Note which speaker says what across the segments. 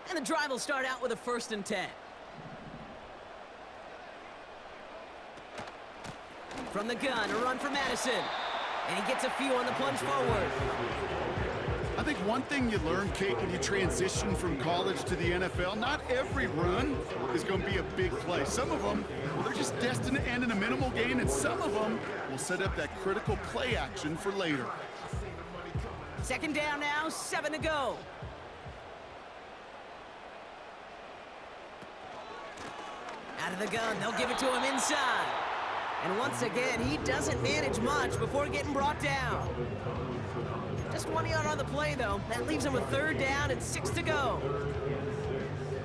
Speaker 1: And the drive will start out with a 1st and 10. From the gun, a run for Madison. And he gets a few on the plunge forward.
Speaker 2: I think one thing you learn, Kate, when you transition from college to the NFL, not every run is going to be a big play. Some of them, well, they're just destined to end in a minimal gain, and some of them will set up that critical play action for later.
Speaker 1: 2nd down now, 7 to go. Out of the gun, they'll give it to him inside. And once again, he doesn't manage much before getting brought down. Just 1 yard on the play, though. That leaves him with 3rd down and 6 to go.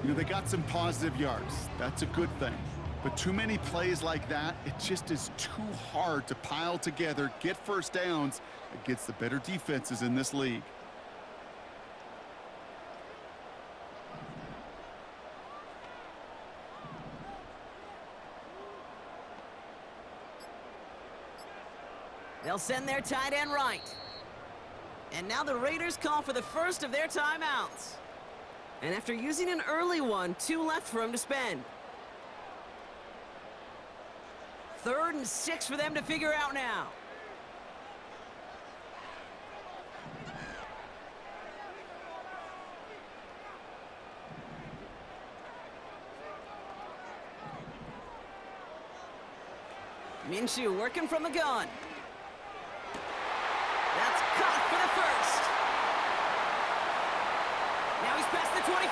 Speaker 2: You know, they got some positive yards. That's a good thing. But too many plays like that, it just is too hard to pile together, get 1st downs against the better defenses in this league.
Speaker 1: They'll send their tight end right. And now the Raiders call for the first of their timeouts. And after using an early one, 2 left for him to spend. 3rd and 6 for them to figure out now. Minshew working from the gun. That's caught for the 1st. Now he's past the 25.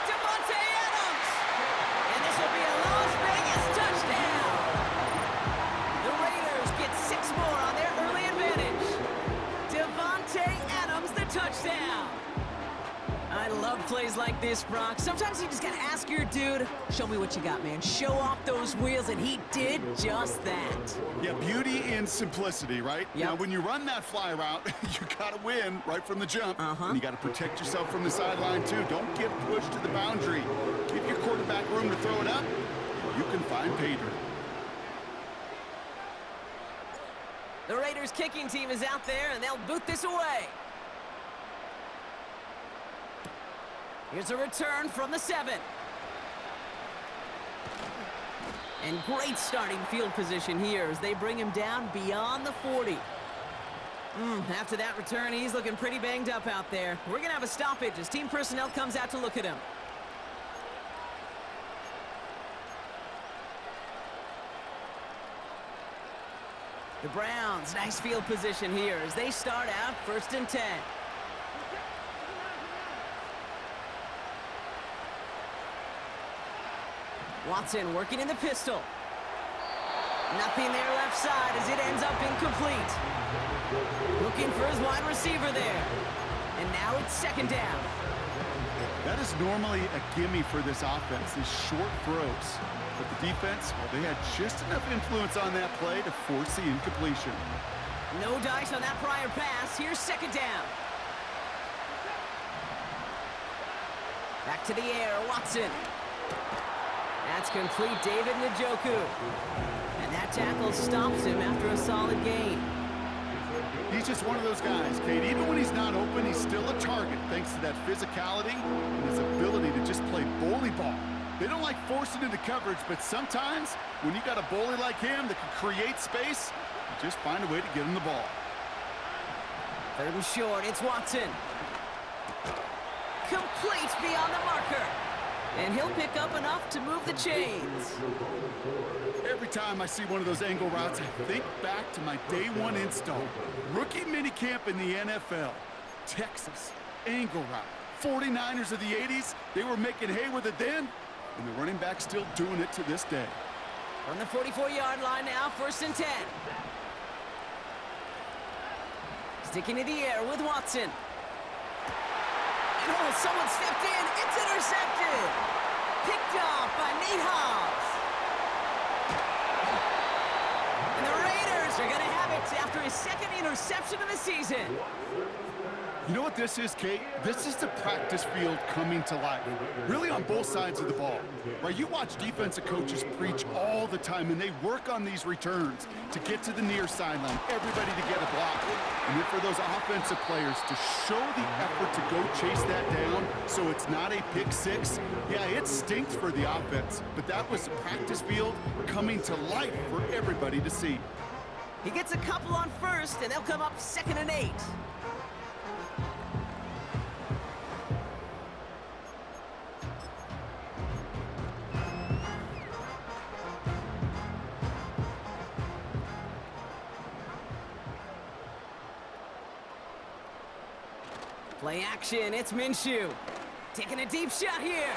Speaker 1: Devontae Adams. And this will be a Las Vegas touchdown. The Raiders get 6 more on their early advantage. Devontae Adams, the touchdown. I love plays like this, Brock. Sometimes you just gotta ask your dude, show me what you got, man. Show off those wheels, and he did just that.
Speaker 2: Yeah, beauty in simplicity, right?
Speaker 1: Yep.
Speaker 2: Now, when you run that fly route, you gotta win right from the jump. And you gotta protect yourself from the sideline, too. Don't get pushed to the boundary. Give your quarterback room to throw it up. You can find pay dirt.
Speaker 1: The Raiders kicking team is out there, and they'll boot this away. Here's a return from the 7. And great starting field position here as they bring him down beyond the 40. After that return, he's looking pretty banged up out there. We're going to have a stoppage as team personnel comes out to look at him. The Browns, nice field position here as they start out 1st and 10. Watson working in the pistol. Nothing there left side as it ends up incomplete. Looking for his wide receiver there. And now it's 2nd down.
Speaker 2: That is normally a gimme for this offense, these short throws. But the defense, well, they had just enough influence on that play to force the incompletion.
Speaker 1: No dice on that prior pass. Here's 2nd down. Back to the air, Watson. That's complete, David Njoku. And that tackle stops him after a solid gain.
Speaker 2: He's just one of those guys, Kate. Even when he's not open, he's still a target thanks to that physicality and his ability to just play bully ball. They don't like forcing into coverage, but sometimes when you got a bully like him that can create space, you just find a way to get him the ball.
Speaker 1: 3rd and short, it's Watson. Complete beyond the marker. And he'll pick up enough to move the chains.
Speaker 2: Every time I see one of those angle routes, I think back to my day 1 install. Rookie minicamp in the NFL. Texas, angle route. 49ers of the 80s, they were making hay with it then, and the running back's still doing it to this day.
Speaker 1: On the 44-yard line now, 1st and 10. Sticking to the air with Watson. And oh, someone stepped in. It's intercepted. Picked off by Nate Hobbs. And the Raiders are going to have it after his 2nd interception of the season.
Speaker 2: You know what this is, Kate? This is the practice field coming to life, really on both sides of the ball. Right? You watch defensive coaches preach all the time, and they work on these returns to get to the near sideline, everybody to get a block. And then for those offensive players to show the effort to go chase that down so it's not a pick six, yeah, it stinks for the offense, but that was the practice field coming to life for everybody to see.
Speaker 1: He gets a couple on first, and they'll come up 2nd and 8. Play action, it's Minshew. Taking a deep shot here.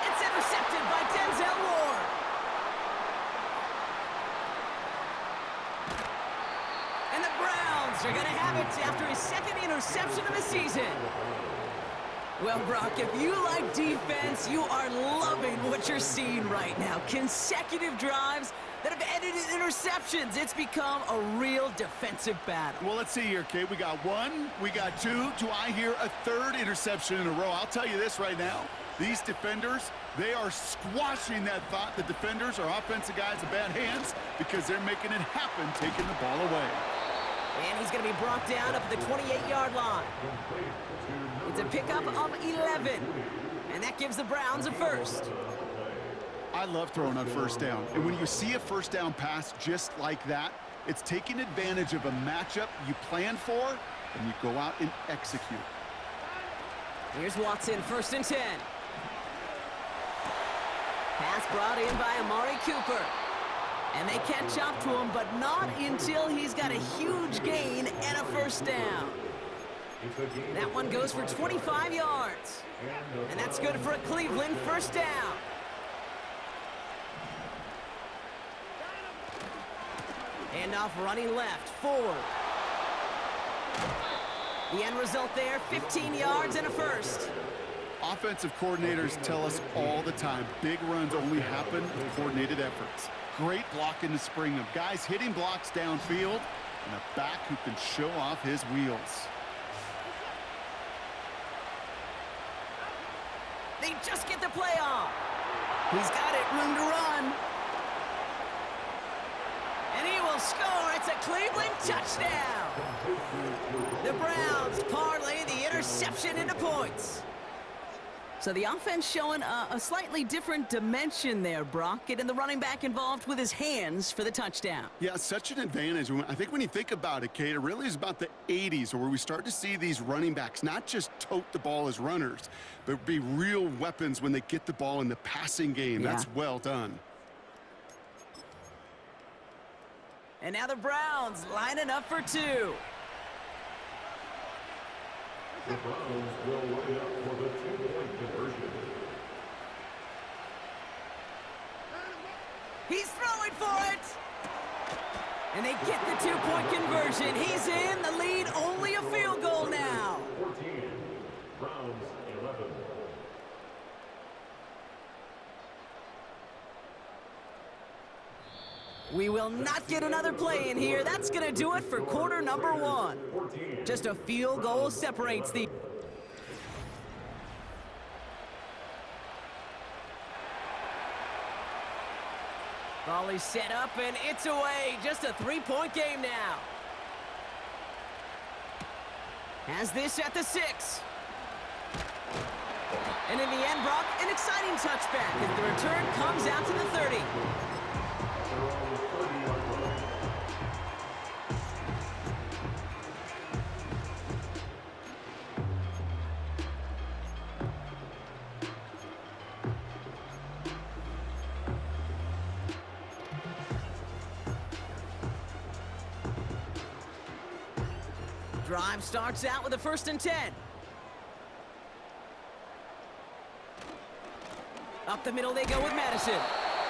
Speaker 1: It's intercepted by Denzel Ward. And the Browns are going to have it after his 2nd interception of the season. Well, Brock, if you like defense, you are loving what you're seeing right now. Consecutive drives that have ended in interceptions. It's become a real defensive battle.
Speaker 2: Well, let's see here, Kate. We got 1, we got 2. Do I hear a 3rd interception in a row? I'll tell you this right now. These defenders, they are squashing that thought. The defenders are offensive guys in bad hands because they're making it happen, taking the ball away.
Speaker 1: And he's going to be brought down up at the 28-yard line. It's a pickup of 11. And that gives the Browns a first.
Speaker 2: I love throwing on first down. And when you see a first down pass just like that, it's taking advantage of a matchup you plan for, and you go out and execute.
Speaker 1: Here's Watson, 1st and 10. Pass brought in by Amari Cooper. And they catch up to him, but not until he's got a huge gain and a first down. That one goes for 25 yards. And that's good for a Cleveland first down. Handoff running left, forward. The end result there, 15 yards and a first.
Speaker 2: Offensive coordinators tell us all the time, big runs only happen with coordinated efforts. Great block in the spring of guys hitting blocks downfield and a back who can show off his wheels.
Speaker 1: They just get the play off. He's got it, room to run. And he will score. It's a Cleveland touchdown. The Browns parlay the interception into points. So the offense showing a slightly different dimension there, Brock, getting the running back involved with his hands for the touchdown.
Speaker 2: Yeah, such an advantage. I think when you think about it, Kate, it really is about the 80s where we start to see these running backs not just tote the ball as runners, but be real weapons when they get the ball in the passing game. Yeah. That's well done.
Speaker 1: And now the Browns lining up for 2.
Speaker 3: The Browns will line up for the 2-point conversion.
Speaker 1: He's throwing for it. And they get the 2-point conversion. He's in the lead, only a field goal now.
Speaker 3: 14, Browns 11.
Speaker 1: We will not get another play in here. That's going to do it for quarter number 1. Just a field goal separates the... Volley set up, and it's away. Just a 3-point game now. Has this at the 6. And in the end, Brock, an exciting touchback as the return comes out to the 30. Drive starts out with a 1st and 10. Up the middle they go with Madison.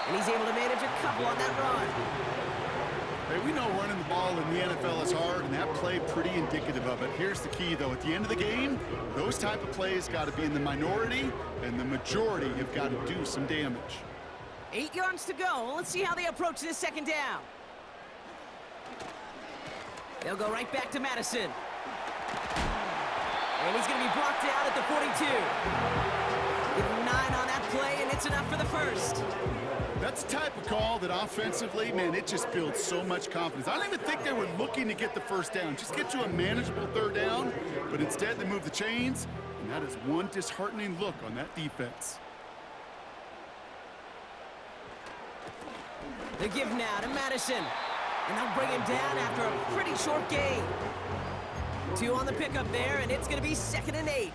Speaker 1: And he's able to manage a couple on that run.
Speaker 2: Hey, we know running the ball in the NFL is hard, and that play pretty indicative of it. Here's the key, though. At the end of the game, those type of plays got to be in the minority, and the majority have got to do some damage.
Speaker 1: 8 yards to go. Let's see how they approach this 2nd down. They'll go right back to Madison. And he's going to be brought down at the 42. Give him 9 on that play, and it's enough for the first.
Speaker 2: That's the type of call that offensively, man, it just builds so much confidence. I don't even think they were looking to get the first down. Just get to a manageable third down, but instead they move the chains, and that is one disheartening look on that defense.
Speaker 1: The give now to Madison. And they'll bring him down after a pretty short gain. 2 on the pickup there, and it's going to be 2nd and 8.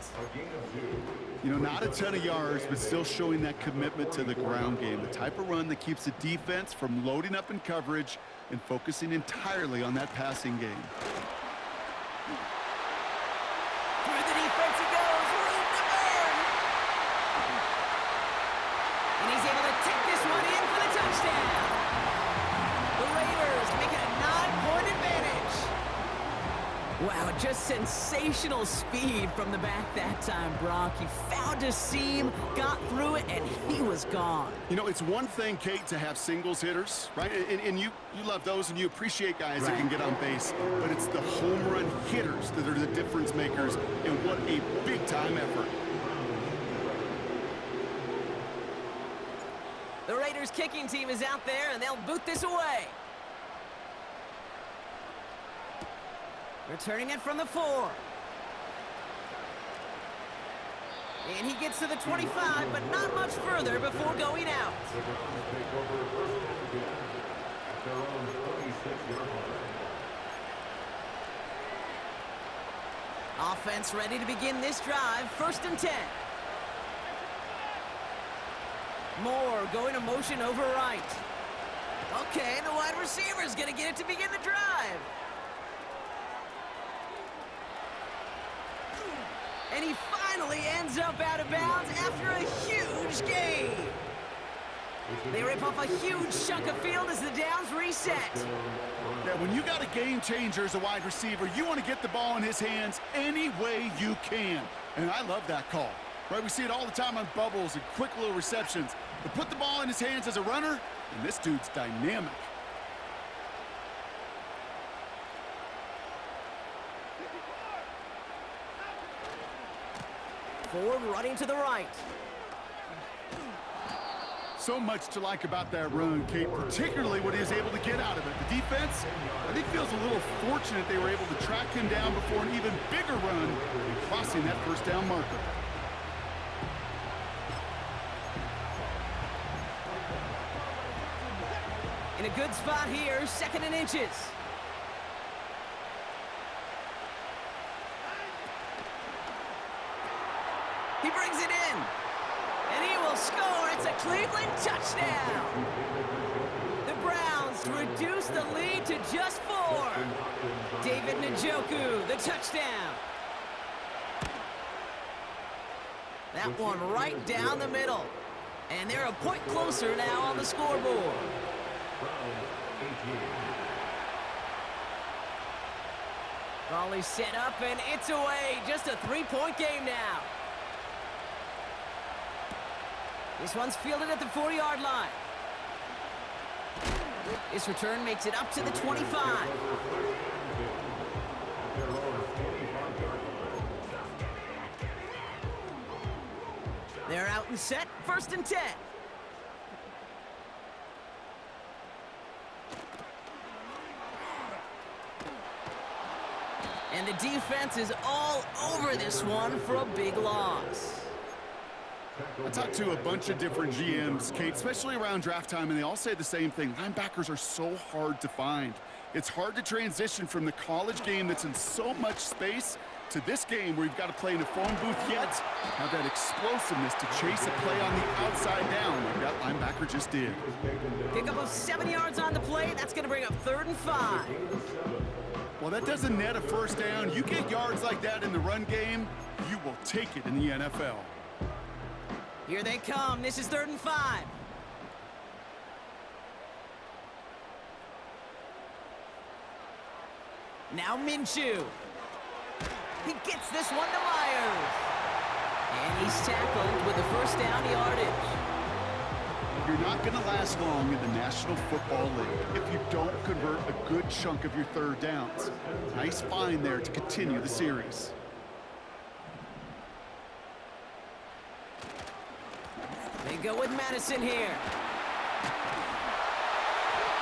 Speaker 2: You know, not a ton of yards, but still showing that commitment to the ground game. The type of run that keeps the defense from loading up in coverage and focusing entirely on that passing game.
Speaker 1: Through the defense he goes, room to burn. And he's able to take this one in for the touchdown. The Raiders make it a 9-point advantage. Wow, just sensational speed from the back that time, Brock. He found a seam, got through it, and he was gone.
Speaker 2: You know, it's one thing, Kate, to have singles hitters, right? And you love those and you appreciate guys that can get on base. But it's the home run hitters that are the difference makers, and what a big-time effort.
Speaker 1: The Raiders kicking team is out there, and they'll boot this away. Returning it from the 4. And he gets to the 25, but not much further before going out. Offense ready to begin this drive. 1st and 10. Moore going to motion over right. Okay, the wide receiver's going to get it to begin the drive. And he finally ends up out of bounds after a huge gain. They rip off a huge chunk of field as the downs reset.
Speaker 2: Yeah, when you got a game changer as a wide receiver, you want to get the ball in his hands any way you can. And I love that call. Right, we see it all the time on bubbles and quick little receptions. But put the ball in his hands as a runner, and this dude's dynamic.
Speaker 1: Ford running to the right.
Speaker 2: So much to like about that run, Kate, particularly what he was able to get out of it. The defense, I think, feels a little fortunate they were able to track him down before an even bigger run and crossing that first down marker.
Speaker 1: In a good spot here, 2nd and inches. He brings it in. And he will score. It's a Cleveland touchdown. The Browns reduce the lead to just 4. David Njoku, the touchdown. That one right down the middle. And they're a point closer now on the scoreboard. Raleigh set up, and it's away. Just a 3-point game now. This one's fielded at the 40-yard line. This return makes it up to the 25. They're out and set, 1st and 10. And the defense is all over this one for a big loss.
Speaker 2: I talked to a bunch of different GMs, Kate, especially around draft time, and they all say the same thing. Linebackers are so hard to find. It's hard to transition from the college game that's in so much space to this game where you've got to play in a phone booth yet have that explosiveness to chase a play on the outside down like that linebacker just did.
Speaker 1: Pickup of 7 yards on the play. That's going to bring up 3rd and 5.
Speaker 2: Well, that doesn't net a first down. You get yards like that in the run game, you will take it in the NFL.
Speaker 1: Here they come. This is 3rd and 5. Now Minshew. He gets this one to Myers. And he's tackled with the first down yardage.
Speaker 2: You're not going to last long in the National Football League if you don't convert a good chunk of your third downs. Nice find there to continue the series.
Speaker 1: They go with Madison here.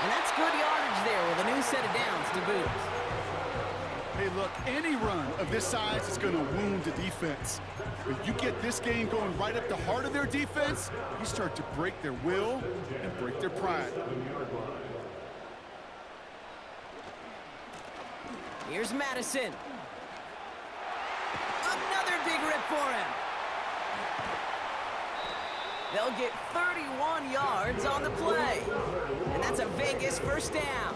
Speaker 1: And that's good yardage there with a new set of downs to boot.
Speaker 2: Hey, look, any run of this size is going to wound the defense. But you get this game going right up the heart of their defense, you start to break their will and break their pride.
Speaker 1: Here's Madison. Another big rip for him. They'll get 31 yards on the play. And that's a Vegas first down.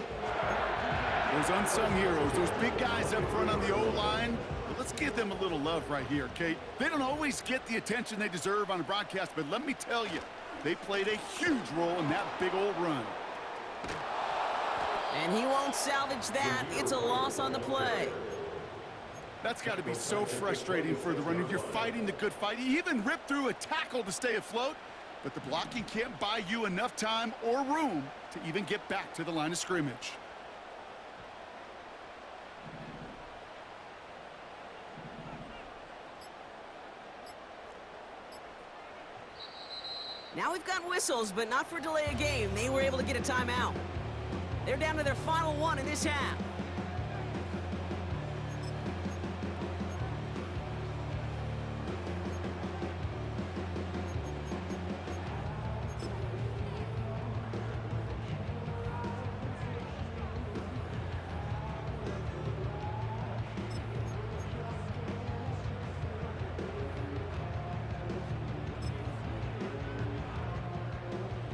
Speaker 2: Those unsung heroes, those big guys up front on the O-line, well, let's give them a little love right here, Kate. They don't always get the attention they deserve on a broadcast, but let me tell you, they played a huge role in that big old run.
Speaker 1: And he won't salvage that. It's a loss on the play.
Speaker 2: That's got to be so frustrating for the runner. You're fighting the good fight. You even ripped through a tackle to stay afloat, but the blocking can't buy you enough time or room to even get back to the line of scrimmage.
Speaker 1: Now we've got whistles, but not for delay of game. They were able to get a timeout. They're down to their final one in this half.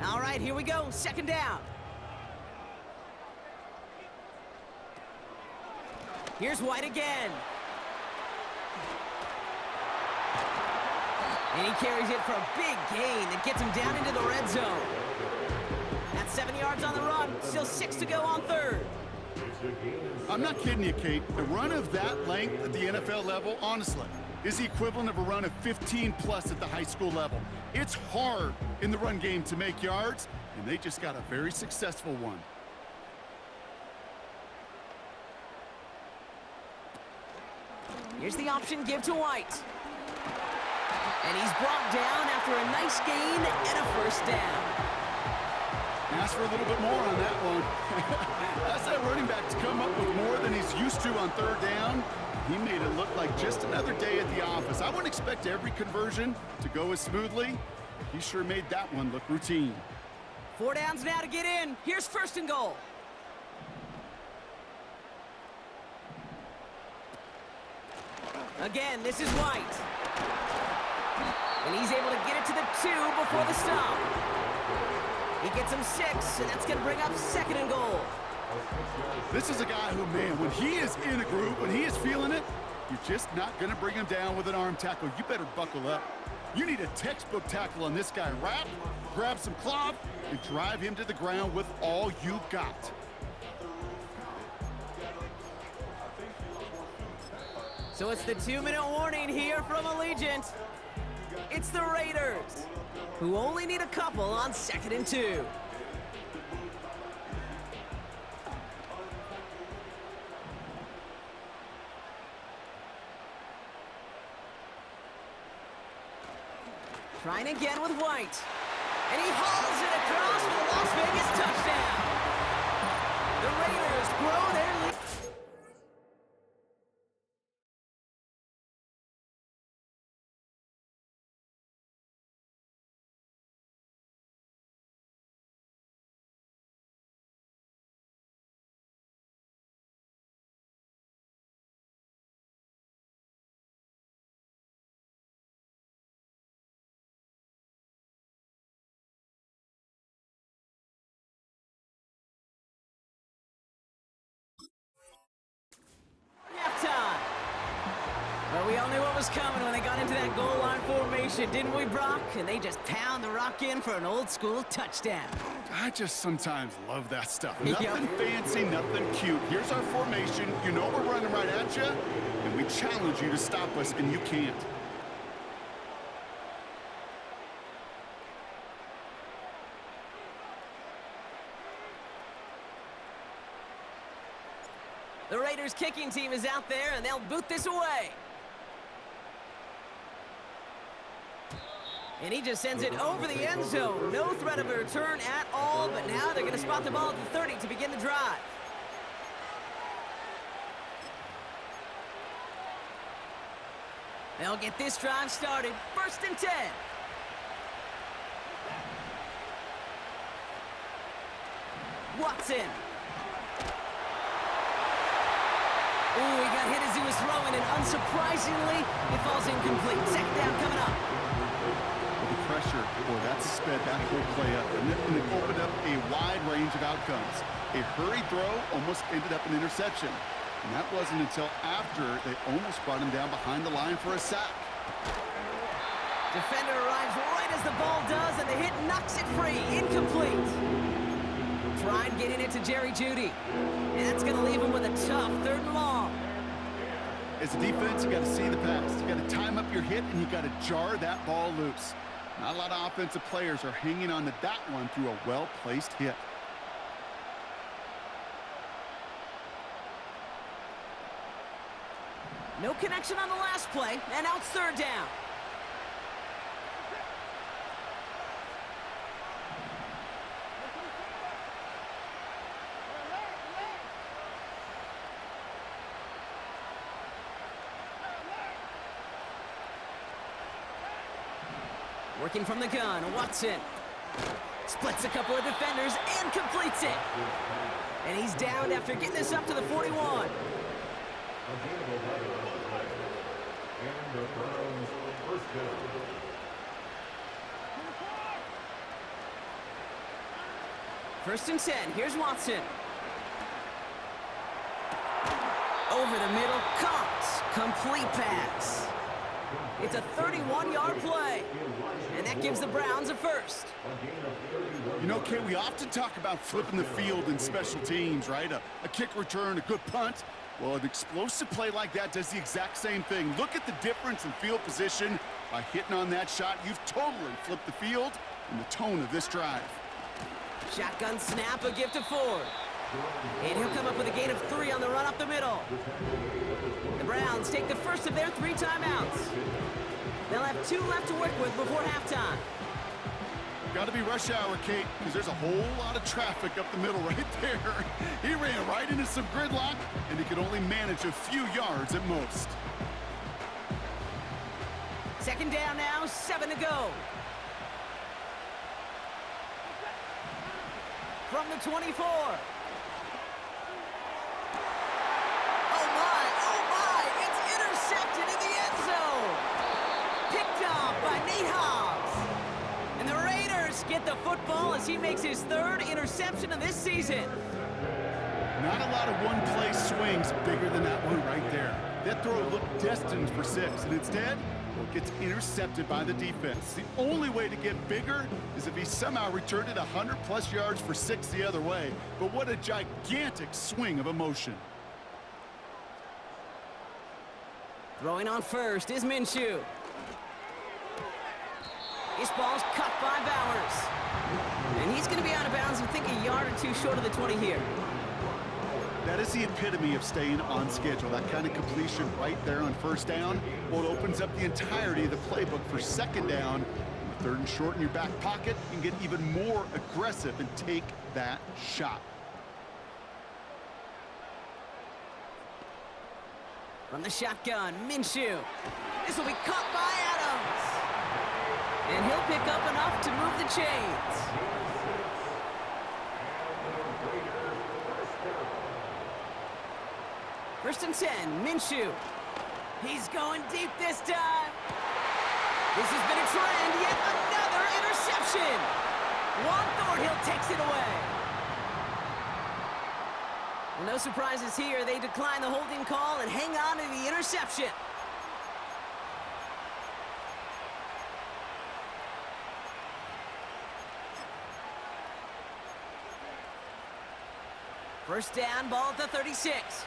Speaker 1: All right, here we go. Second down. Here's White again. And he carries it for a big gain that gets him down into the red zone. That's 7 yards on the run. Still 6 to go on third.
Speaker 2: I'm not kidding you, Kate. A run of that length at the NFL level, honestly, is the equivalent of a run of 15-plus at the high school level. It's hard in the run game to make yards, and they just got a very successful one.
Speaker 1: Here's the option give to White. And he's brought down after a nice gain and a first down.
Speaker 2: Ask for a little bit more on that one. That's that running back to come up with more than he's used to on third down. He made it look like just another day at the office. I wouldn't expect every conversion to go as smoothly. He sure made that one look routine.
Speaker 1: 4 downs now to get in. Here's first and goal. Again, this is White. And he's able to get it to the 2 before the stop. He gets him 6, and that's going to bring up second and goal.
Speaker 2: This is a guy who, man, when he is in a groove, when he is feeling it, you're just not going to bring him down with an arm tackle. You better buckle up. You need a textbook tackle on this guy. Wrap, grab some cloth, and drive him to the ground with all you got.
Speaker 1: So it's the 2-minute warning here from Allegiant. It's the Raiders, who only need a couple on 2nd and 2. Trying again with White. And he hauls it across for the Las Vegas touchdown. The Raiders grow their lead. Halftime. Well, we all knew what was coming when they got into that goal line formation, didn't we, Brock? And they just pound the rock in for an old-school touchdown.
Speaker 2: I just sometimes love that stuff.
Speaker 1: Yep.
Speaker 2: Nothing fancy, nothing cute. Here's our formation. You know we're running right at you, and we challenge you to stop us, and you can't.
Speaker 1: The Raiders kicking team is out there, and they'll boot this away. And he just sends it over the end zone. No threat of a return at all, but now they're going to spot the ball at the 30 to begin the drive. They'll get this drive started. 1st and 10. Watson. Ooh, he got hit as he was throwing, and unsurprisingly, it falls incomplete. 2nd down coming up.
Speaker 2: With the pressure, boy, that sped that whole play up, and it opened up a wide range of outcomes. A hurried throw almost ended up an interception. And that wasn't until after they almost brought him down behind the line for a sack.
Speaker 1: Defender arrives right as the ball does, and the hit knocks it free. Incomplete. Tried getting it to Jerry Jeudy. And that's going to leave him with a tough 3rd and long.
Speaker 2: As a defense, you got to see the pass. You got to time up your hit, and you got to jar that ball loose. Not a lot of offensive players are hanging on to that one through a well-placed hit.
Speaker 1: No connection on the last play, and now it's 3rd down. Working from the gun, Watson. Splits a couple of defenders and completes it. And he's downed after getting this up to the 41.
Speaker 3: And the Browns 1st down.
Speaker 1: First and 10, here's Watson. Over the middle, caught. Complete pass. It's a 31-yard play, and that gives the Browns a 1st.
Speaker 2: You know, Kate, we often talk about flipping the field in special teams, right? A kick return, a good punt. Well, an explosive play like that does the exact same thing. Look at the difference in field position. By hitting on that shot, you've totally flipped the field and the tone of this drive.
Speaker 1: Shotgun snap, a gift to Ford. And he'll come up with a gain of 3 on the run up the middle. The Browns take the first of their 3 timeouts. They'll have 2 left to work with before halftime.
Speaker 2: Got to be rush hour, Kate, because there's a whole lot of traffic up the middle right there. He ran right into some gridlock, and he could only manage a few yards at most.
Speaker 1: 2nd down now, 7 to go. From the 24. Oh my, it's intercepted in the end zone. Picked off by Nate Hobbs. And the Raiders get the football as he makes his 3rd interception of this season.
Speaker 2: Not a lot of one-play swings bigger than that one right there. That throw looked destined for 6, and instead, well, it gets intercepted by the defense. The only way to get bigger is if he somehow returned it 100-plus yards for 6 the other way. But what a gigantic swing of emotion.
Speaker 1: Throwing on first is Minshew. This ball's cut by Bowers. And he's going to be out of bounds, I think, a yard or 2 short of the 20 here.
Speaker 2: That is the epitome of staying on schedule. That kind of completion right there on 1st down. Well, it opens up the entirety of the playbook for 2nd down. 3rd and short in your back pocket, you can get even more aggressive and take that shot.
Speaker 1: From the shotgun, Minshew. This will be caught by Adams. And he'll pick up enough to move the chains. First and 10, Minshew. He's going deep this time. This has been a trend, yet another interception. Juan Thornhill takes it away. Well, no surprises here. They decline the holding call and hang on to the interception. First down, ball at the 36.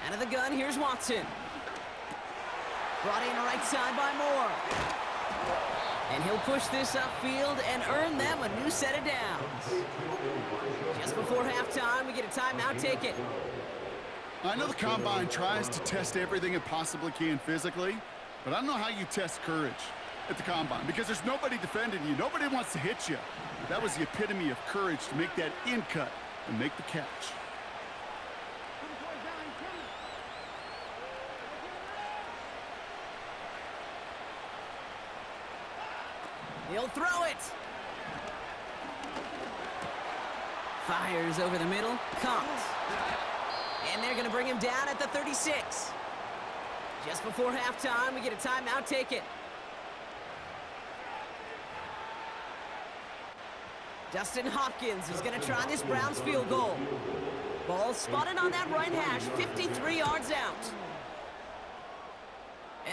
Speaker 1: Out of the gun, here's Watson. Brought in right side by Moore. And he'll push this upfield and earn them a new set of downs. Just before halftime, we get a timeout taken.
Speaker 2: I know the Combine tries to test everything it possibly can physically, but I don't know how you test courage at the Combine because there's nobody defending you. Nobody wants to hit you. But that was the epitome of courage to make that in cut and make the catch.
Speaker 1: He'll throw it. Fires over the middle. Comes. And they're going to bring him down at the 36. Just before halftime, we get a timeout taken. Dustin Hopkins is going to try this Browns field goal. Ball spotted on that right hash, 53 yards out.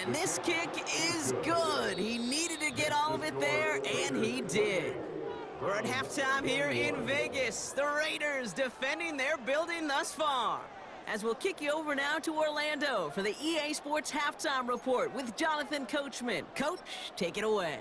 Speaker 1: And this kick is good. He needed to get all of it there, and he did. We're at halftime here in Vegas. The Raiders defending their building thus far. As we'll kick you over now to Orlando for the EA Sports Halftime Report with Jonathan Coachman. Coach, take it away.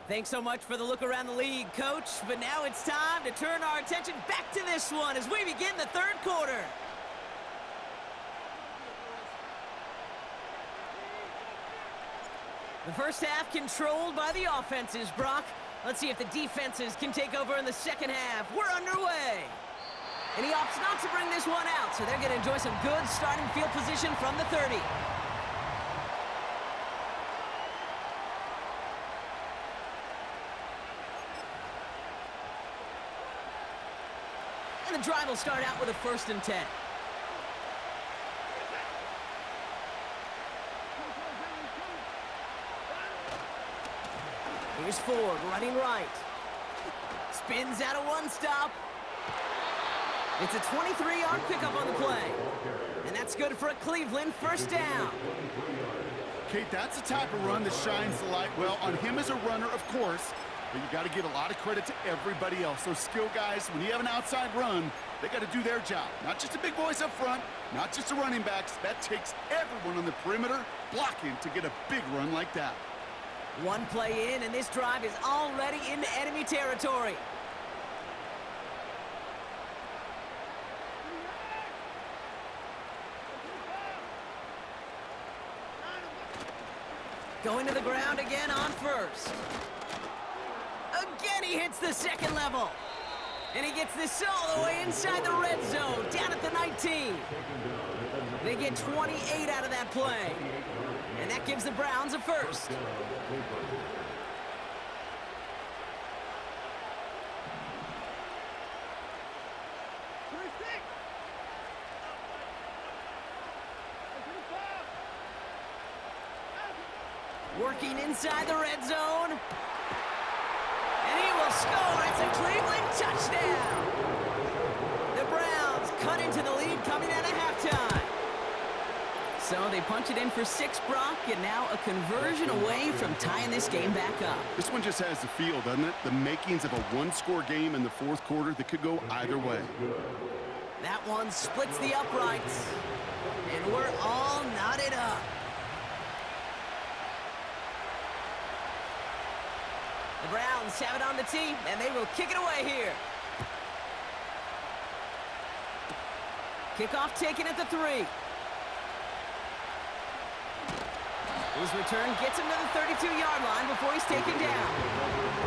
Speaker 1: Thanks so much for the look around the league, Coach. But now it's time to turn our attention back to this one as we begin the third quarter. The first half controlled by the offenses, Brock. Let's see if the defenses can take over in the second half. We're underway. And he opts not to bring this one out, so they're going to enjoy some good starting field position from the 30. And the drive will start out with a 1st and 10. Here's Ford running right. Spins out of one stop. It's a 23-yard pickup on the play. And that's good for a Cleveland first down.
Speaker 2: Kate, that's the type of run that shines the light well on him as a runner, of course. But you got to give a lot of credit to everybody else. Those skill guys, when you have an outside run, they got to do their job. Not just the big boys up front, not just the running backs. That takes everyone on the perimeter blocking to get a big run like that.
Speaker 1: One play in, and this drive is already into enemy territory. Going to the ground again on first. Again, he hits the second level. And he gets this all the way inside the red zone, down at the 19. They get 28 out of that play. And that gives the Browns a first. Working inside the red zone. And he will score. It's a Cleveland touchdown. The Browns cut into the lead coming out of halftime. So they punch it in for 6, Brock, and now a conversion away from tying this game back up.
Speaker 2: This one just has the feel, doesn't it? The makings of a one-score game in the fourth quarter that could go either way.
Speaker 1: That one splits the uprights. And we're all knotted up. The Browns have it on the tee, and they will kick it away here. Kickoff taken at the 3. His return gets him to the 32-yard line before he's taken down.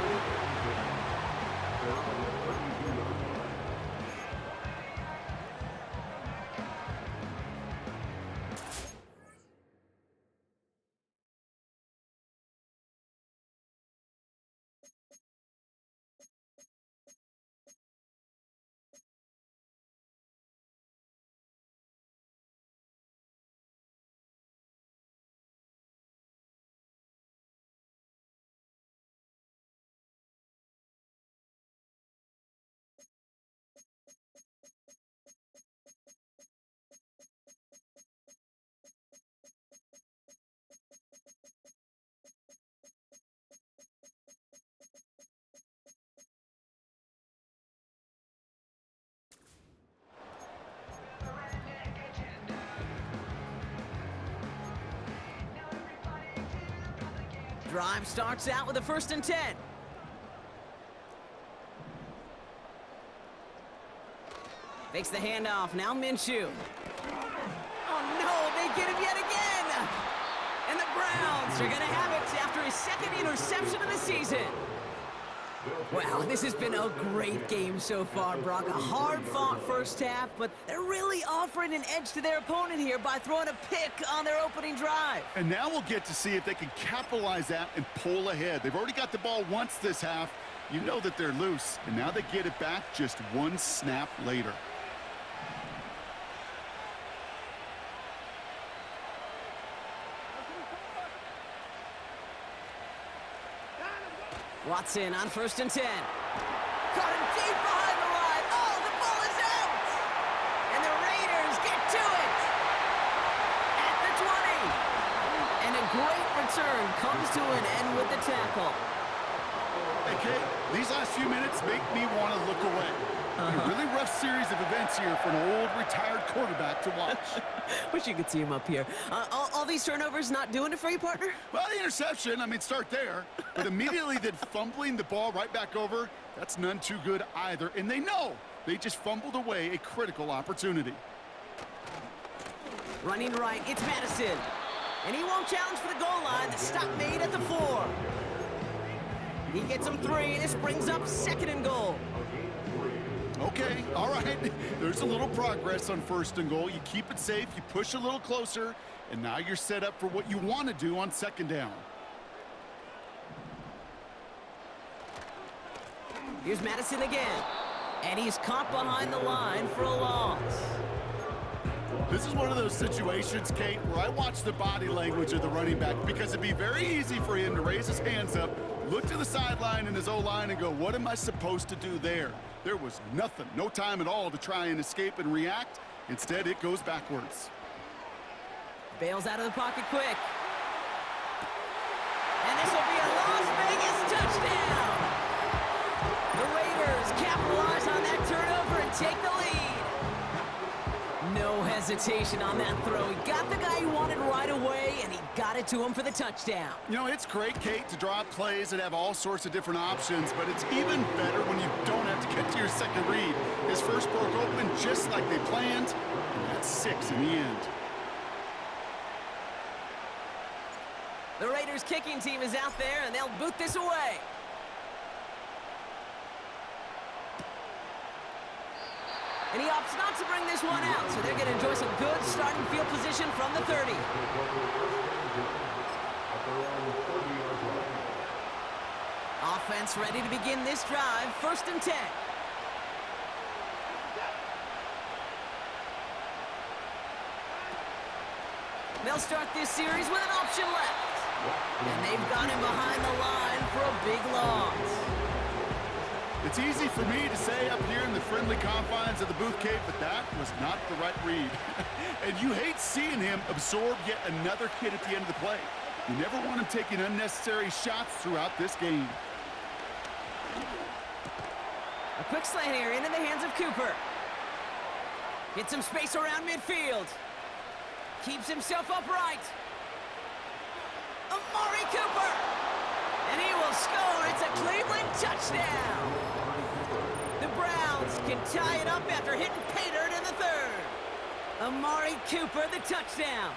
Speaker 1: Drive starts out with a 1st and 10. Fakes the handoff, now Minshew. Oh no, they get him yet again! And the Browns are gonna have it after his 2nd interception of the season. Wow, this has been a great game so far, Brock. A hard-fought first half, but they're really offering an edge to their opponent here by throwing a pick on their opening drive.
Speaker 2: And now we'll get to see if they can capitalize that and pull ahead. They've already got the ball once this half. You know that they're loose, and now they get it back just one snap later.
Speaker 1: Watson on 1st and 10. Caught him deep behind the line. Oh, the ball is out! And the Raiders get to it! At the 20. And a great return comes to an end with the tackle.
Speaker 2: Hey, Kate, these last few minutes make me want to look away. A really rough series of events here for an old retired quarterback to watch.
Speaker 1: Wish you could see him up here. All these turnovers not doing it for you, partner?
Speaker 2: Well, the interception, I mean, start there. But immediately then fumbling the ball right back over, that's none too good either. And they know they just fumbled away a critical opportunity.
Speaker 1: Running right, it's Madison. And he won't challenge for the goal line. The stop made at the 4. He gets him 3. This brings up 2nd and goal.
Speaker 2: Okay, all right. There's a little progress on 1st and goal. You keep it safe, you push a little closer, and now you're set up for what you want to do on 2nd down.
Speaker 1: Here's Madison again. And he's caught behind the line for a loss.
Speaker 2: This is one of those situations, Kate, where I watch the body language of the running back because it'd be very easy for him to raise his hands up, look to the sideline in his O-line and go, what am I supposed to do there? There was nothing, no time at all to try and escape and react. Instead, it goes backwards.
Speaker 1: Bails out of the pocket quick. And this will be a Las Vegas touchdown. The Raiders capitalize on that turnover and take the lead. No hesitation on that throw. He got the guy he wanted right away, and he got it to him for the touchdown.
Speaker 2: You know, it's great, Kate, to draw up plays that have all sorts of different options, but it's even better when you don't have to get to your 2nd read. His first broke open just like they planned, and that's 6 in the end.
Speaker 1: The Raiders kicking team is out there, and they'll boot this away. And he opts not to bring this one out, so they're going to enjoy some good starting field position from the 30. Offense ready to begin this drive, 1st and 10. They'll start this series with an option left. And they've got him behind the line for a big loss.
Speaker 2: It's easy for me to say up here in the friendly confines of the booth, Kate, but that was not the right read. And you hate seeing him absorb yet another hit at the end of the play. You never want him taking unnecessary shots throughout this game.
Speaker 1: A quick slant here into the hands of Cooper. Gets some space around midfield. Keeps himself upright. Amari Cooper! And he will score. It's a Cleveland touchdown. The Browns can tie it up after hitting pay dirt in the 3rd. Amari Cooper, the touchdown.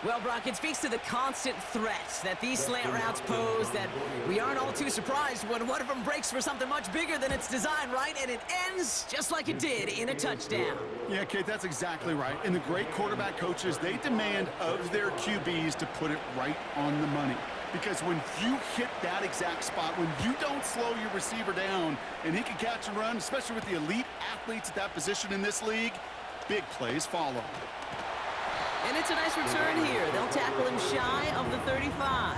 Speaker 1: Well, Brock, it speaks to the constant threats that these slant routes pose that we aren't all too surprised when one of them breaks for something much bigger than its design, right? And it ends just like it did in a touchdown.
Speaker 2: Yeah, Kate, that's exactly right. And the great quarterback coaches, they demand of their QBs to put it right on the money. Because when you hit that exact spot, when you don't slow your receiver down and he can catch and run, especially with the elite athletes at that position in this league, big plays follow.
Speaker 1: And it's a nice return here. They'll tackle him shy of the 35.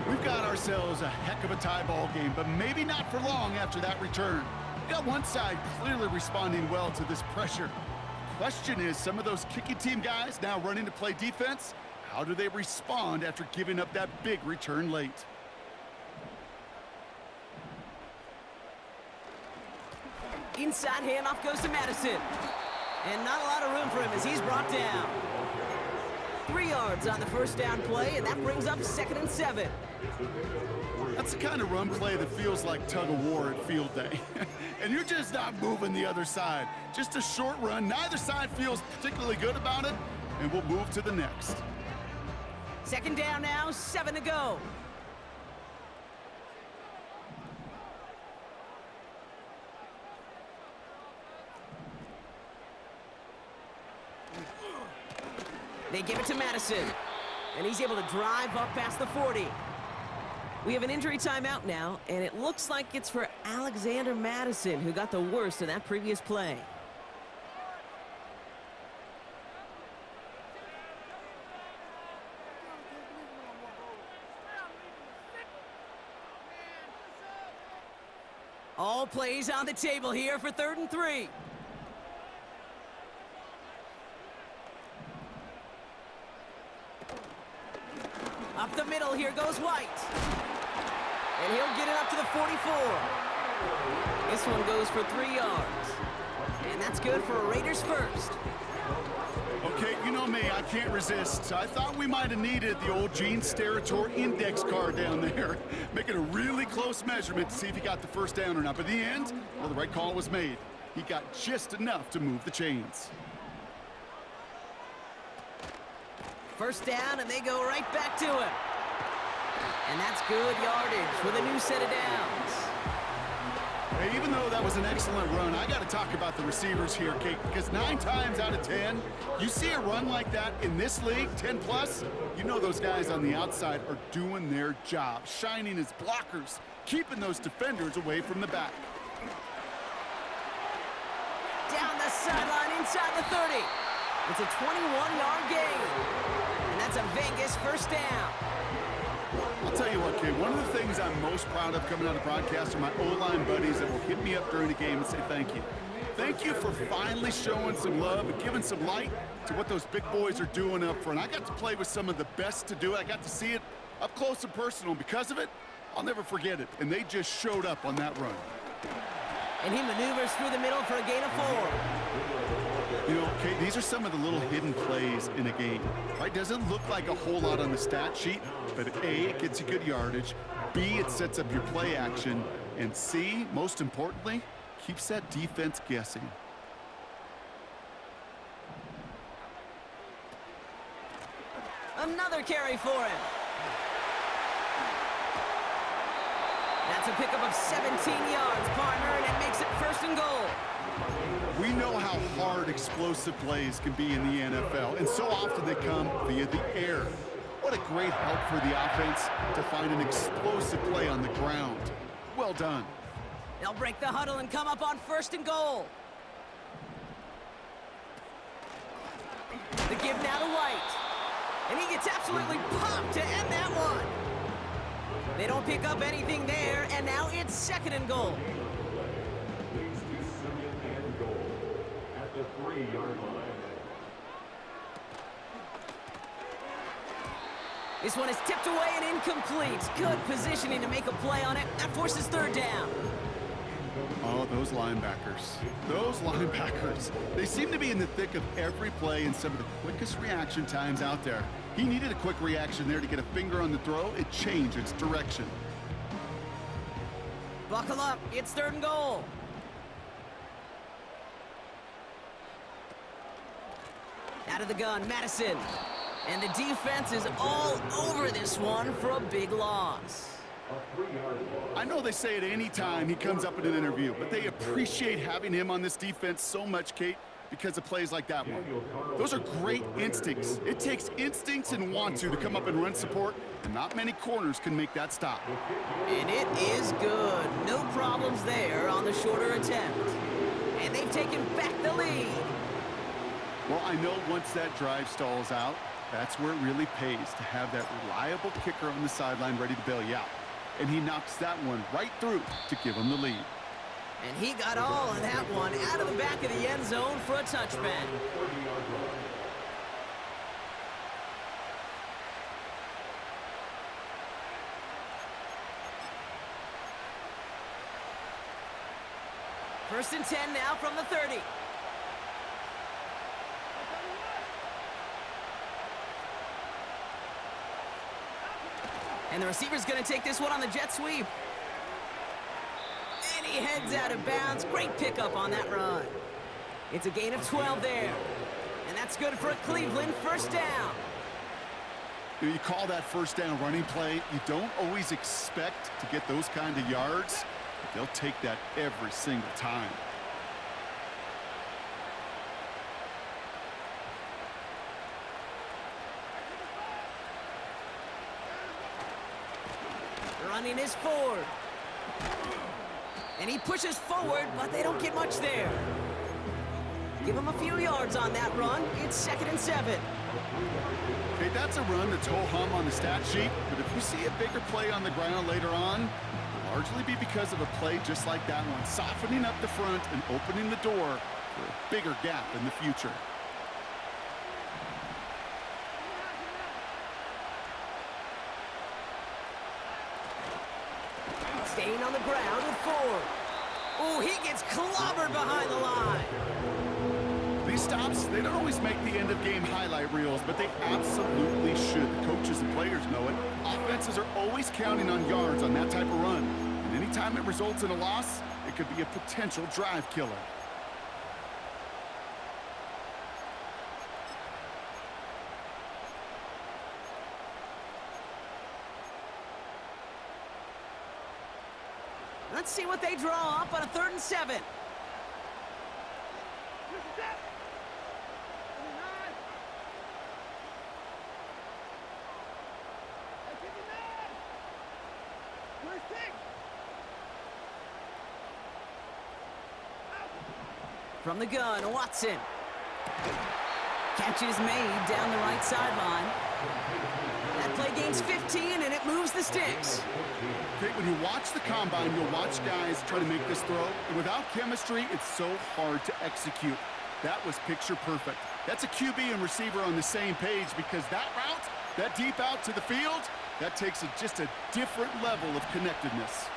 Speaker 2: We've got ourselves a heck of a tie ball game, but maybe not for long after that return. We've got one side clearly responding well to this pressure. Question is, some of those kicking team guys now running to play defense, how do they respond after giving up that big return late?
Speaker 1: Inside handoff goes to Madison. And not a lot of room for him as he's brought down. 3 yards on the first down play, and that brings up 2nd and 7.
Speaker 2: That's the kind of run play that feels like tug-of-war at field day. And you're just not moving the other side. Just a short run. Neither side feels particularly good about it, and we'll move to the next.
Speaker 1: 2nd down now, 7 to go. They give it to Madison, and he's able to drive up past the 40. We have an injury timeout now, and it looks like it's for Alexander Madison, who got the worst in that previous play. All plays on the table here for 3rd and 3. Up the middle, here goes White. And he'll get it up to the 44. This one goes for 3 yards. And that's good for a Raiders first.
Speaker 2: Okay, you know me, I can't resist. I thought we might have needed the old Gene Steratore index card down there. Making a really close measurement to see if he got the first down or not. But in the end, well, the right call was made. He got just enough to move the chains.
Speaker 1: First down, and they go right back to him. And that's good yardage with a new set of downs.
Speaker 2: Hey, even though that was an excellent run, I got to talk about the receivers here, Kate, because 9 times out of 10, you see a run like that in this league, 10 plus, you know those guys on the outside are doing their job, shining as blockers, keeping those defenders away from the back.
Speaker 1: Down the sideline inside the 30. It's a 21-yard gain. And that's a Vegas first down.
Speaker 2: I'll tell you what, Kate, one of the things I'm most proud of coming out of broadcast are my O-line buddies that will hit me up during the game and say thank you. Thank you for finally showing some love and giving some light to what those big boys are doing up front. I got to play with some of the best to do it. I got to see it up close and personal. And because of it, I'll never forget it. And they just showed up on that run.
Speaker 1: And he maneuvers through the middle for a gain of 4.
Speaker 2: You know, Kate, these are some of the little hidden plays in a game, right? Doesn't look like a whole lot on the stat sheet, but A, it gets you good yardage, B, it sets up your play action, and C, most importantly, keeps that defense guessing.
Speaker 1: Another carry for him. That's a pickup of 17 yards, partner, and it makes it 1st and goal.
Speaker 2: We know how hard explosive plays can be in the NFL, and so often they come via the air. What a great help for the offense to find an explosive play on the ground. Well done.
Speaker 1: They'll break the huddle and come up on 1st and goal. The give now to White. And he gets absolutely pumped to end that one. They don't pick up anything there, and now it's 2nd and goal.
Speaker 3: At the 3-yard line.
Speaker 1: This one is tipped away and incomplete. Good positioning to make a play on it. That forces 3rd down.
Speaker 2: Oh, those linebackers. Those linebackers. They seem to be in the thick of every play and some of the quickest reaction times out there. He needed a quick reaction there to get a finger on the throw. It changed its direction.
Speaker 1: Buckle up. It's 3rd and goal. Out of the gun, Madison. And the defense is all over this one for a big loss.
Speaker 2: I know they say it any time he comes up in an interview, but they appreciate having him on this defense so much, Kate, because of plays like that one. Those are great instincts. It takes instincts and want to come up and run support, and not many corners can make that stop.
Speaker 1: And it is good. No problems there on the shorter attempt. And they've taken back the lead.
Speaker 2: Well, I know once that drive stalls out, that's where it really pays to have that reliable kicker on the sideline ready to bail you out. And he knocks that one right through to give him the lead.
Speaker 1: And he got all of that one out of the back of the end zone for a touchback. First and 10 now from the 30. And the receiver's going to take this one on the jet sweep. And he heads out of bounds. Great pickup on that run. It's a gain of 12 there. And that's good for a Cleveland first down.
Speaker 2: You call that first down running play. You don't always expect to get those kind of yards, but they'll take that every single time.
Speaker 1: Running is Ford. And he pushes forward, but they don't get much there. Give him a few yards on that run. It's 2nd and 7.
Speaker 2: Okay, that's a run that's ho-hum on the stat sheet, but if you see a bigger play on the ground later on, it'll largely be because of a play just like that one, softening up the front and opening the door for a bigger gap in the future.
Speaker 1: Staying on the ground with Ford. Oh, he gets clobbered behind the line.
Speaker 2: These stops, they don't always make the end-of-game highlight reels, but they absolutely should. The coaches and players know it. Offenses are always counting on yards on that type of run. And anytime it results in a loss, it could be a potential drive killer.
Speaker 1: Let's see what they draw up on a 3rd and 7. From the gun, Watson. Catch is made down the right sideline. That play gains 15, and it moves the sticks.
Speaker 2: Okay, when you watch the combine, you'll watch guys try to make this throw. And without chemistry, it's so hard to execute. That was picture perfect. That's a QB and receiver on the same page because that route, that deep out to the field, that takes just a different level of connectedness.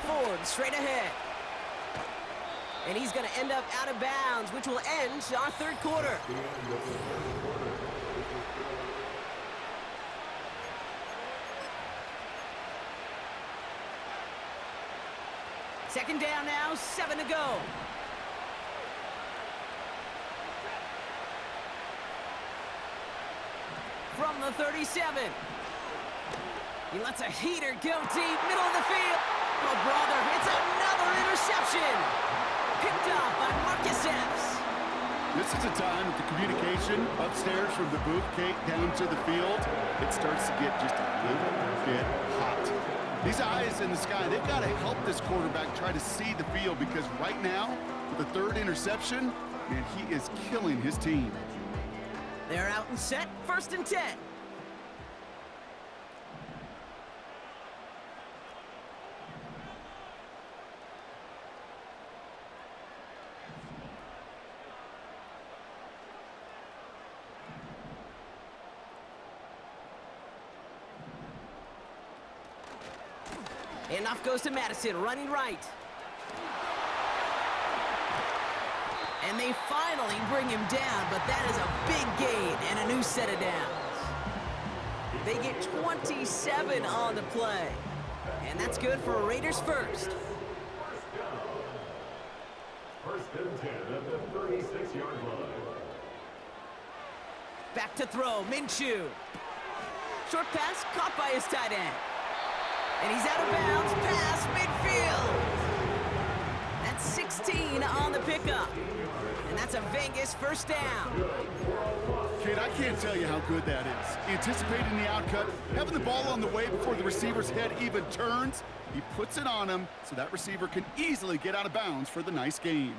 Speaker 1: Ford straight ahead. And he's going to end up out of bounds, which will end our 3rd quarter. Second down now, 7 to go. From the 37. He lets a heater go deep, middle of the field. Oh, brother, it's another interception. Picked off by Marcus Epps.
Speaker 2: This is a time that the communication upstairs from the booth gate down to the field, it starts to get just a little bit hot. These eyes in the sky, they've got to help this quarterback try to see the field because right now, with the 3rd interception, man, he is killing his team.
Speaker 1: They're out and set, 1st and 10. Enough goes to Madison, running right. And they finally bring him down, but that is a big gain and a new set of downs. They get 27 on the play. And that's good for a Raiders first.
Speaker 3: 1st and 10 at the 36-yard line.
Speaker 1: Back to throw, Minshew. Short pass caught by his tight end. And he's out of bounds, past midfield. That's 16 on the pickup. And that's a Vegas first down.
Speaker 2: Kid, I can't tell you how good that is. Anticipating the outcut, having the ball on the way before the receiver's head even turns, he puts it on him so that receiver can easily get out of bounds for the nice gain.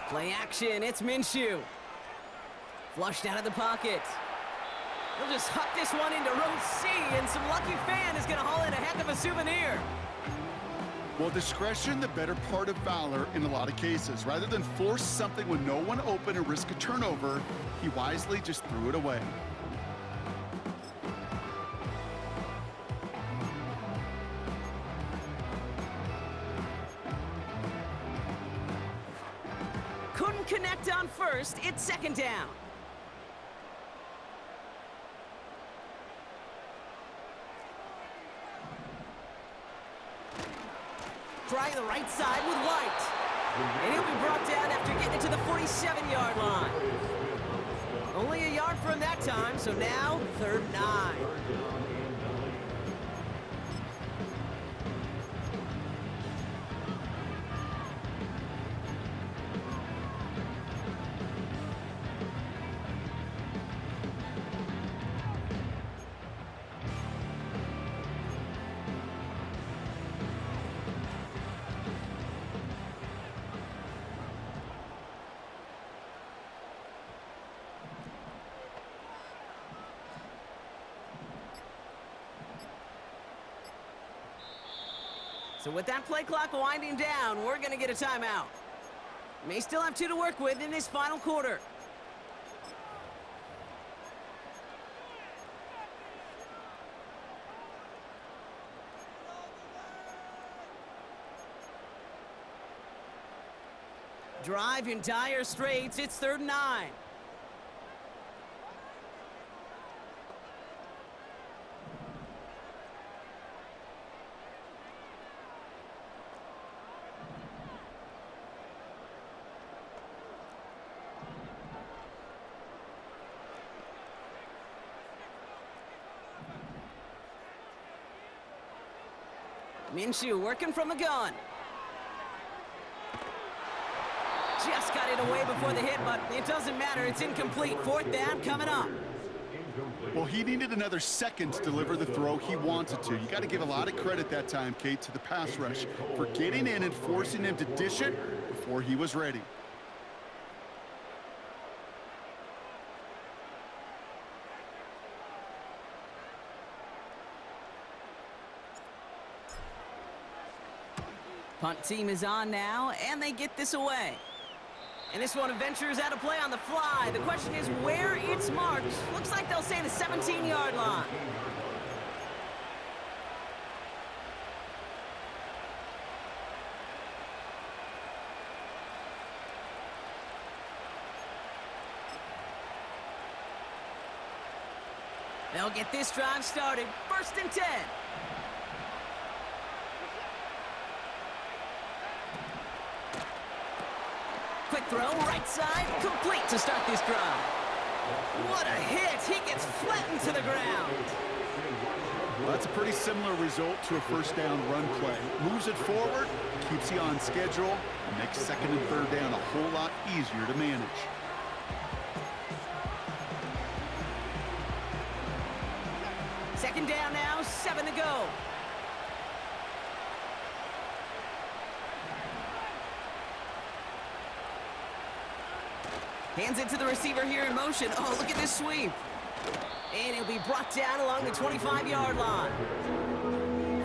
Speaker 1: Play action, it's Minshew. Flushed out of the pocket. He'll just huck this one into row C, and some lucky fan is going to haul in a heck of a souvenir.
Speaker 2: Well, discretion, the better part of valor in a lot of cases. Rather than force something with no one open and risk a turnover, he wisely just threw it away.
Speaker 1: connect on first. It's second down. Trying the right side with White. And he'll be brought down after getting it to the 47-yard line. Only a yard from that time, so now 3rd and 9. So with that play clock winding down, we're going to get a timeout. May still have 2 to work with in this final quarter. Drive in dire straits. It's 3rd and 9. Minshew working from the gun. Just got it away before the hit, but it doesn't matter. It's incomplete. 4th down coming up.
Speaker 2: Well, he needed another second to deliver the throw he wanted to. You got to give a lot of credit that time, Kate, to the pass rush for getting in and forcing him to dish it before he was ready.
Speaker 1: Punt team is on now, and they get this away. And this one ventures out of play on the fly. The question is where it's marked. Looks like they'll say the 17-yard line. They'll get this drive started. 1st and 10. Quick throw, right side, complete to start this drive. What a hit! He gets flattened to the ground.
Speaker 2: Well, that's a pretty similar result to a 1st down run play. Moves it forward, keeps you on schedule, and makes 2nd and 3rd down a whole lot easier to manage.
Speaker 1: Second down now, 7 to go. Hands it to the receiver here in motion. Oh, look at this sweep. And he'll be brought down along the 25-yard line.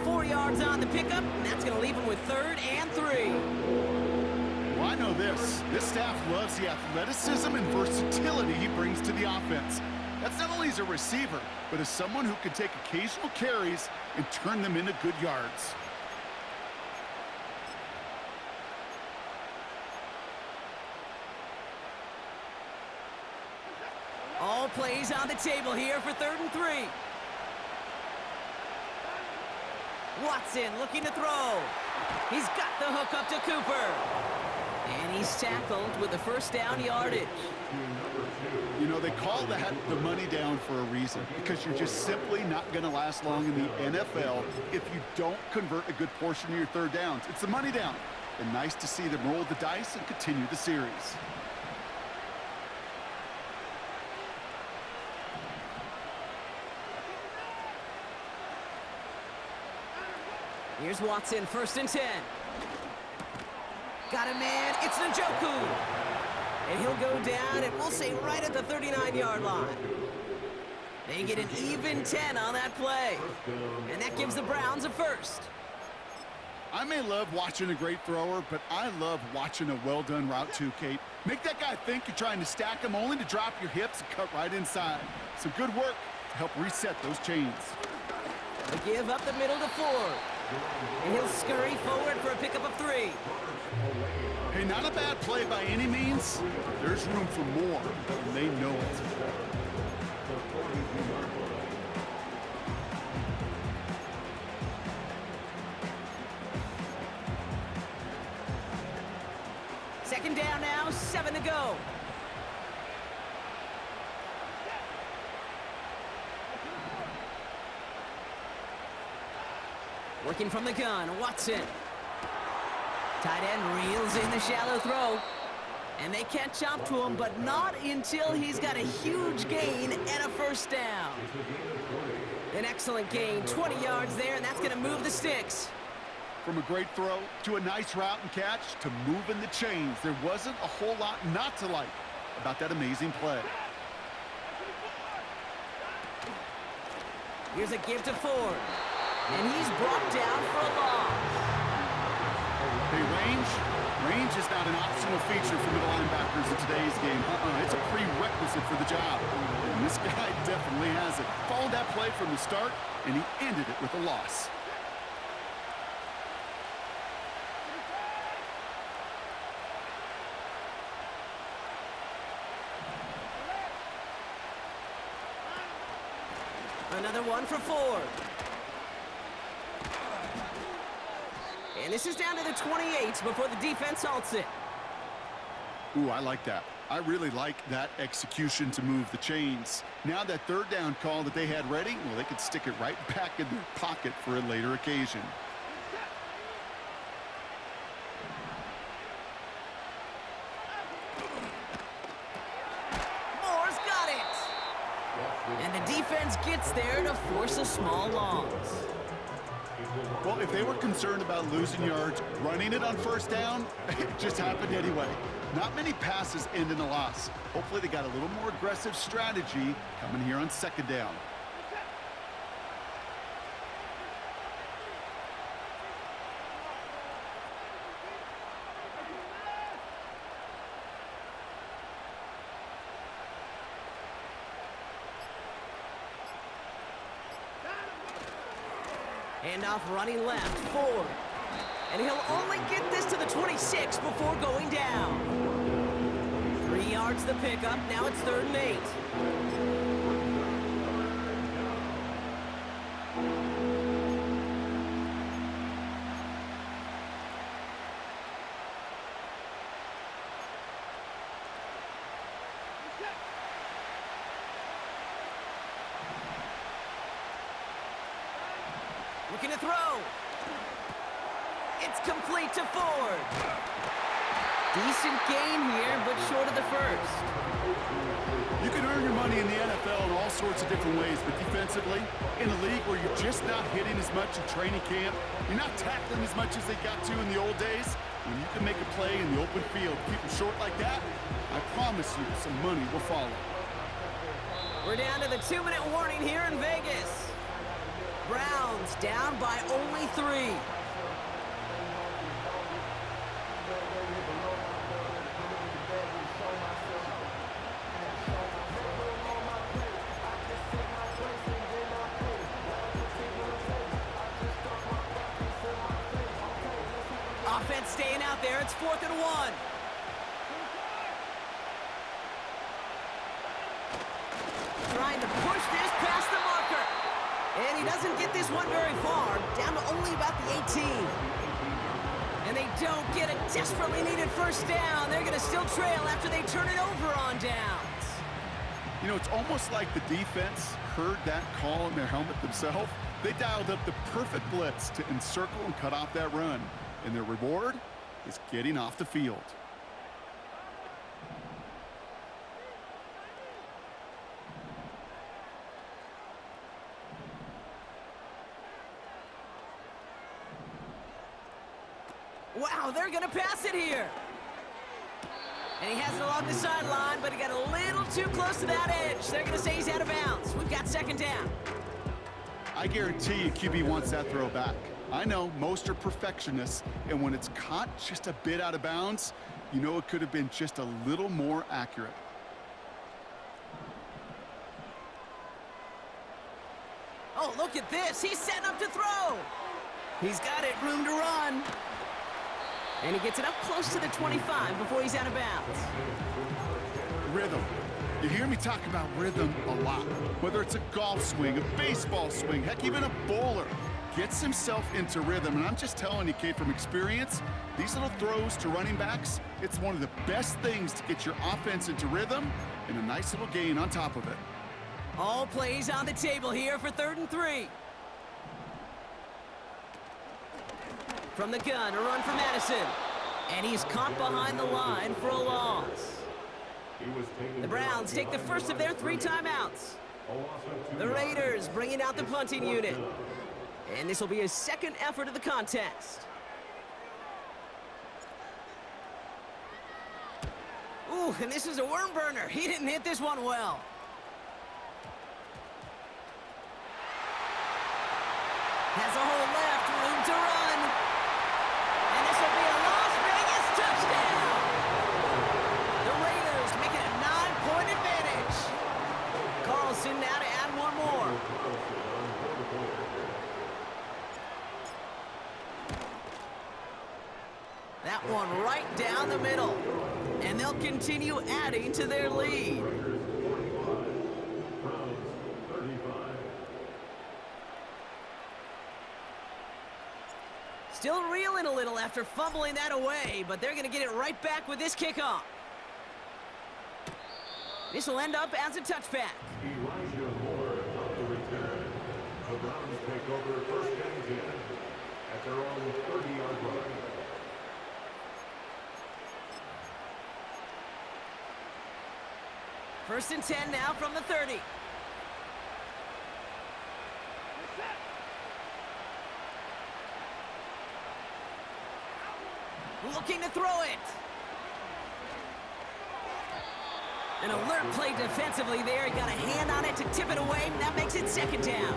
Speaker 1: 4 yards on the pickup, and that's going to leave him with 3rd and 3.
Speaker 2: Well, I know this. This staff loves the athleticism and versatility he brings to the offense. That's not only as a receiver, but as someone who can take occasional carries and turn them into good yards.
Speaker 1: All plays on the table here for 3rd and 3. Watson looking to throw. He's got the hook up to Cooper. And he's tackled with the 1st down yardage.
Speaker 2: You know, they call that the money down for a reason, because you're just simply not going to last long in the NFL if you don't convert a good portion of your 3rd downs. It's the money down. And nice to see them roll the dice and continue the series.
Speaker 1: Here's Watson, 1st and 10. Got a man, it's Njoku. And he'll go down, and we'll say right at the 39-yard line. They get an even 10 on that play. And that gives the Browns a 1st.
Speaker 2: I may love watching a great thrower, but I love watching a well-done route too, Kate. Make that guy think you're trying to stack him only to drop your hips and cut right inside. Some good work to help reset those chains.
Speaker 1: They give up the middle to Ford. And he'll scurry forward for a pickup of 3.
Speaker 2: Hey, not a bad play by any means. There's room for more, and they know it.
Speaker 1: Second down now, 7 to go. Working from the gun, Watson. Tight end reels in the shallow throw. And they catch up to him, but not until he's got a huge gain and a first down. An excellent gain, 20 yards there, and that's going to move the sticks.
Speaker 2: From a great throw to a nice route and catch to moving the chains, there wasn't a whole lot not to like about that amazing play.
Speaker 1: Here's a give to Ford. And he's brought down for a loss.
Speaker 2: Hey, range is not an optional feature for middle linebackers in today's game. It's a prerequisite for the job. And this guy definitely has it. Followed that play from the start, and he ended it with a loss.
Speaker 1: Another one for Ford. And this is down to the 28 before the defense halts it.
Speaker 2: Ooh, I like that. I really like that execution to move the chains. Now that third down call that they had ready, well, they could stick it right back in their pocket for a later occasion.
Speaker 1: Moore's got it. And the defense gets there to force a small loss.
Speaker 2: Well, if they were concerned about losing yards, running it on first down, it just happened anyway. Not many passes end in a loss. Hopefully they got a little more aggressive strategy coming here on second down.
Speaker 1: Handoff running left, Ford. And he'll only get this to the 26 before going down. 3 yards the pickup, now it's 3rd and 8. Looking to throw. It's complete to Ford. Decent gain here, but short of the first.
Speaker 2: You can earn your money in the NFL in all sorts of different ways, but defensively, in a league where you're just not hitting as much in training camp, you're not tackling as much as they got to in the old days, when you can make a play in the open field, keep them short like that, I promise you some money will follow.
Speaker 1: We're down to the 2-minute warning here in Vegas. Browns down by only 3. Offense staying out there. It's 4th and 1. Trying to push this past the marker. And he doesn't get this one very far, down to only about the 18. And they don't get a desperately needed first down. They're going to still trail after they turn it over on downs.
Speaker 2: You know, it's almost like the defense heard that call in their helmet themselves. They dialed up the perfect blitz to encircle and cut off that run. And their reward is getting off the field.
Speaker 1: Wow, they're going to pass it here. And he has it along the sideline, but he got a little too close to that edge. They're going to say he's out of bounds. We've got 2nd down.
Speaker 2: I guarantee you QB wants that throw back. I know most are perfectionists, and when it's caught just a bit out of bounds, you know it could have been just a little more accurate.
Speaker 1: Oh, look at this. He's setting up to throw. He's got it. Room to run. And he gets it up close to the 25 before he's out of bounds.
Speaker 2: Rhythm. You hear me talk about rhythm a lot. Whether it's a golf swing, a baseball swing, heck, even a bowler gets himself into rhythm. And I'm just telling you, Kate, from experience, these little throws to running backs, it's one of the best things to get your offense into rhythm and a nice little gain on top of it.
Speaker 1: All plays on the table here for 3rd and 3. From the gun, a run for Madison. And he's caught behind the line for a loss. The Browns take the first of their 3 timeouts. The Raiders bringing out the punting unit. And this will be his 2nd effort of the contest. Ooh, and this is a worm burner. He didn't hit this one well. Has a hole left, room to run. And this will be a Las Vegas touchdown. The Raiders make it a 9-point advantage. Carlson now to add one more. That one right down the middle. And they'll continue adding to their lead. Still reeling a little after fumbling that away, but they're going to get it right back with this kickoff. This will end up as a touchback.
Speaker 3: Elijah Moore on the return. The Browns take over 1st and 10 at their own 30-yard line.
Speaker 1: First and 10 now from the 30. Looking to throw it. An alert play defensively there. He got a hand on it to tip it away, and that makes it 2nd down.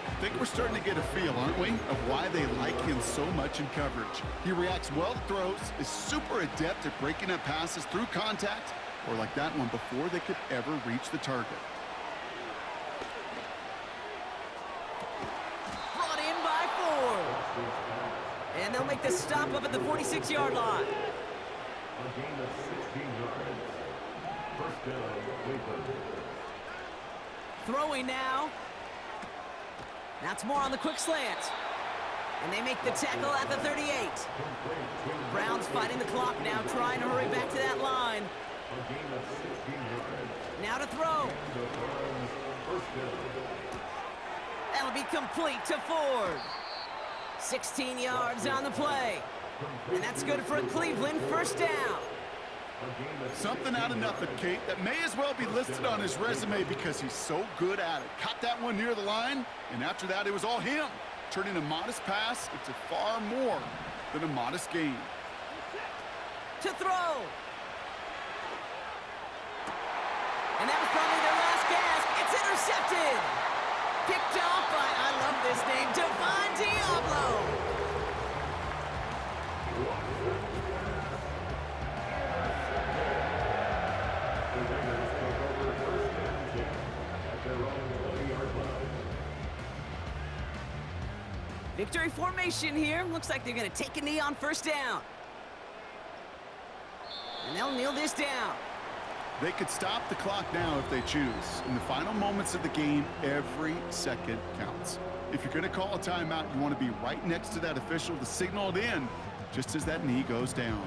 Speaker 2: I think we're starting to get a feel, aren't we, of why they like him so much in coverage. He reacts well to throws, is super adept at breaking up passes through contact, or like that one before they could ever reach the target.
Speaker 1: Brought in by Ford. And they'll make the stop up at the 46-yard line.
Speaker 3: A gain of 16 yards. 1st down, Cleveland.
Speaker 1: Throwing now. That's more on the quick slant. And they make the tackle at the 38. Browns fighting the clock now, trying to hurry back to that line.
Speaker 3: A gain of 16 yards.
Speaker 1: Now to throw.
Speaker 3: The Browns, 1st down.
Speaker 1: That'll be complete to Ford. 16 yards on the play. And that's good for a Cleveland 1st down.
Speaker 2: Something out of nothing, Kate, that may as well be listed on his resume because he's so good at it. Caught that one near the line, and after that, it was all him, turning a modest pass into far more than a modest gain.
Speaker 1: To throw. And that was probably their last gasp. It's intercepted. Picked off by, I love this name, Devon Diablo. Victory formation here. Looks like they're going to take a knee on 1st down. And they'll kneel this down.
Speaker 2: They could stop the clock now if they choose. In the final moments of the game, every second counts. If you're going to call a timeout, you want to be right next to that official to signal it in just as that knee goes down.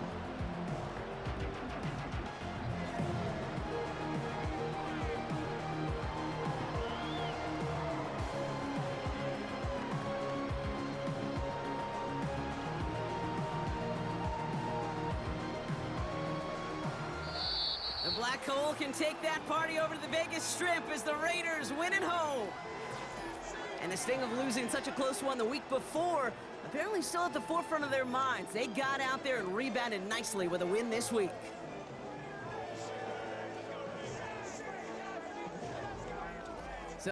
Speaker 1: The Black Hole can take that party over to the Vegas Strip as the Raiders win at home. And the sting of losing such a close one the week before apparently still at the forefront of their minds. They got out there and rebounded nicely with a win this week.